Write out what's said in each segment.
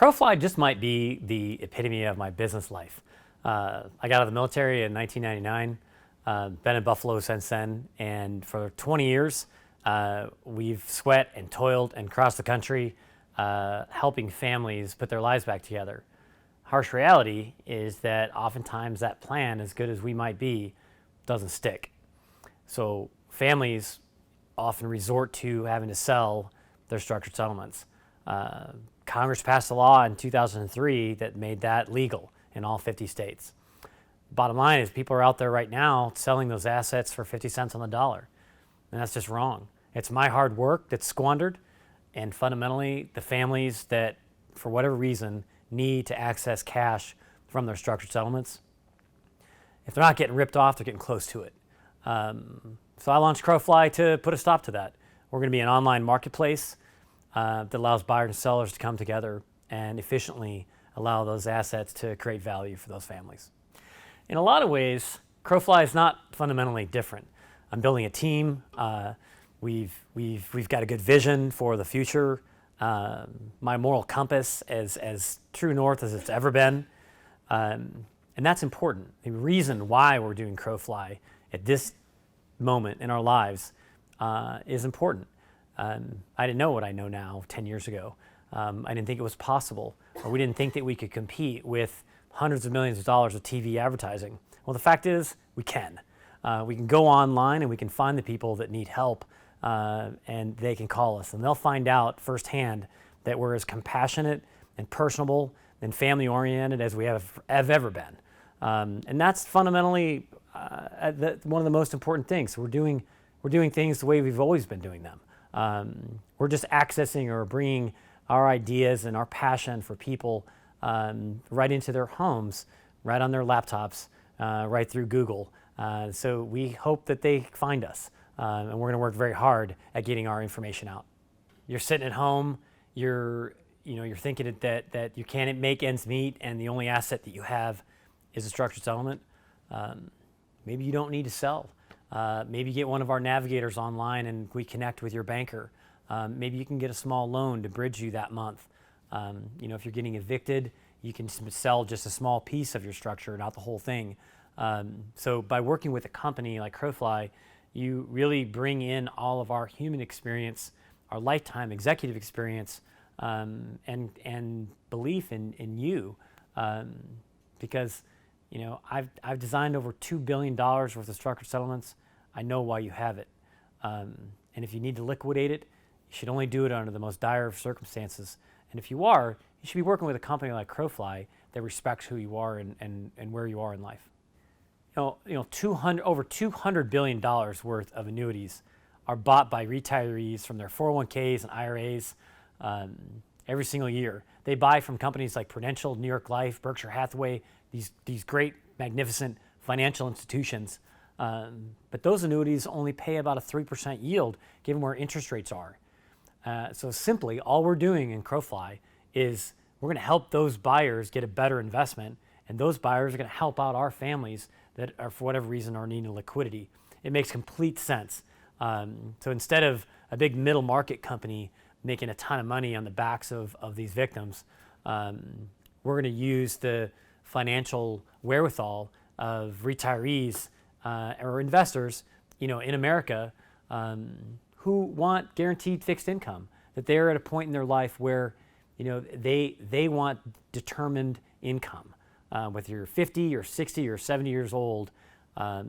CrowFly just might be the epitome of my business life. I got out of the military in 1999, been in Buffalo since then, and for 20 years, we've sweat and toiled and crossed the country, helping families put their lives back together. Harsh reality is that oftentimes that plan, as good as we might be, doesn't stick. So families often resort to having to sell their structured settlements. Congress passed a law in 2003 that made that legal in all 50 states. Bottom line is people are out there right now selling those assets for 50 cents on the dollar. And that's just wrong. It's my hard work that's squandered, and fundamentally the families that, for whatever reason, need to access cash from their structured settlements, if they're not getting ripped off, they're getting close to it. So I launched CrowFly to put a stop to that. We're going to be an online marketplace that allows buyers and sellers to come together and efficiently allow those assets to create value for those families. In a lot of ways, CrowFly is not fundamentally different. I'm building a team. We've got a good vision for the future. My moral compass as true north as it's ever been. And that's important. The reason why we're doing CrowFly at this moment in our lives is important. I didn't know what I know now 10 years ago. I didn't think it was possible, or we didn't think that we could compete with hundreds of millions of dollars of TV advertising. Well, the fact is, we can. We can go online and we can find the people that need help, and they can call us, and they'll find out firsthand that we're as compassionate and personable and family-oriented as we have ever been. And that's fundamentally one of the most important things. We're doing things the way we've always been doing them. We're just accessing or bringing our ideas and our passion for people right into their homes, right on their laptops, right through Google. So we hope that they find us, and we're going to work very hard at getting our information out. You're sitting at home, you're thinking that you can't make ends meet, and the only asset that you have is a structured settlement. Maybe you don't need to sell. Maybe you get one of our navigators online and we connect with your banker. Maybe you can get a small loan to bridge you that month. If you're getting evicted, you can sell just a small piece of your structure, not the whole thing. So by working with a company like CrowFly, you really bring in all of our human experience, our lifetime executive experience, and belief in you, because I've designed over $2 billion worth of structured settlements. I know why you have it. And if you need to liquidate it, you should only do it under the most dire of circumstances. And if you are, you should be working with a company like CrowFly that respects who you are and where you are in life. Over $200 billion worth of annuities are bought by retirees from their 401ks and IRAs every single year. They buy from companies like Prudential, New York Life, Berkshire Hathaway, these great, magnificent financial institutions. But those annuities only pay about a 3% yield given where interest rates are. So simply, all we're doing in CrowFly is we're going to help those buyers get a better investment, and those buyers are going to help out our families that are, for whatever reason, are needing liquidity. It makes complete sense. So instead of a big middle market company making a ton of money on the backs of these victims, we're going to use the financial wherewithal of retirees or investors, in America, who want guaranteed fixed income. That they're at a point in their life where, they want determined income. Whether you're 50 or 60 or 70 years old,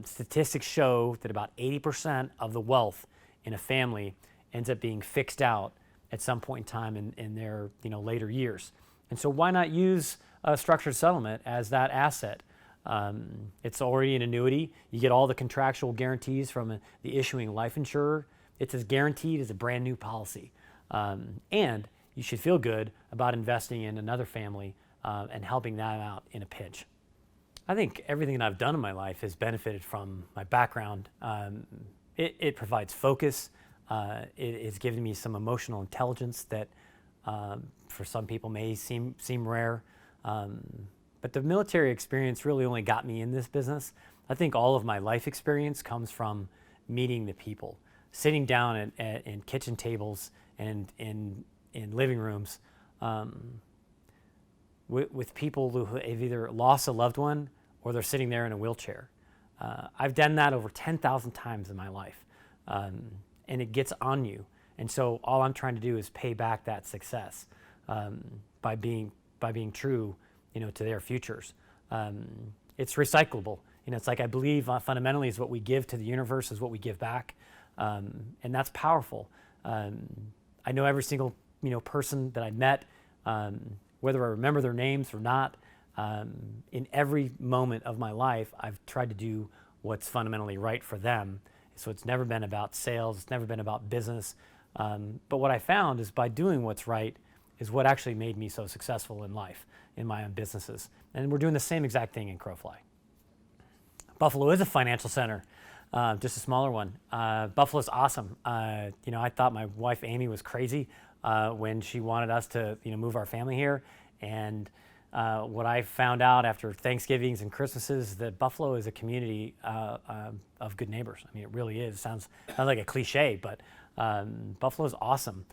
statistics show that about 80% of the wealth in a family ends up being fixed out at some point in time in their later years. And so why not use a structured settlement as that asset? It's already an annuity. You get all the contractual guarantees from the issuing life insurer. It's as guaranteed as a brand new policy. And you should feel good about investing in another family and helping them out in a pinch. I think everything that I've done in my life has benefited from my background. It provides focus. It has given me some emotional intelligence that for some people may seem rare. But the military experience really only got me in this business. I think all of my life experience comes from meeting the people, sitting down in kitchen tables and in living rooms, with people who have either lost a loved one or they're sitting there in a wheelchair. I've done that over 10,000 times in my life, and it gets on you. And so all I'm trying to do is pay back that success by being true, to their futures. It's recyclable. It's like I believe fundamentally is what we give to the universe is what we give back, and that's powerful. I know every single person that I met, whether I remember their names or not. In every moment of my life, I've tried to do what's fundamentally right for them. So it's never been about sales. It's never been about business. But what I found is by doing what's right is what actually made me so successful in life, in my own businesses. And we're doing the same exact thing in CrowFly. Buffalo is a financial center, just a smaller one. Buffalo's awesome. I thought my wife Amy was crazy when she wanted us to move our family here. And what I found out after Thanksgivings and Christmases is that Buffalo is a community of good neighbors. I mean, it really is. Sounds like a cliche, but Buffalo is awesome.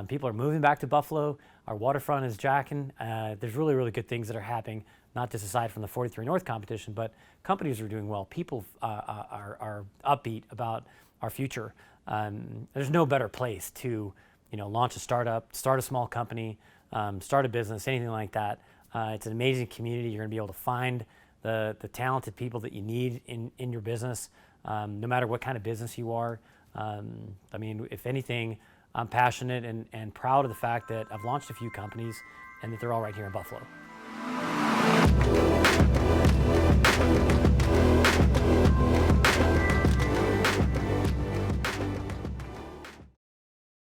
People are moving back to Buffalo. Our waterfront is jacking. There's really, really good things that are happening, not just aside from the 43 North competition, but companies are doing well. People are upbeat about our future. There's no better place to launch a startup, start a small company, start a business, anything like that. It's an amazing community. You're going to be able to find the talented people that you need in your business, no matter what kind of business you are. If anything, I'm passionate and proud of the fact that I've launched a few companies and that they're all right here in Buffalo.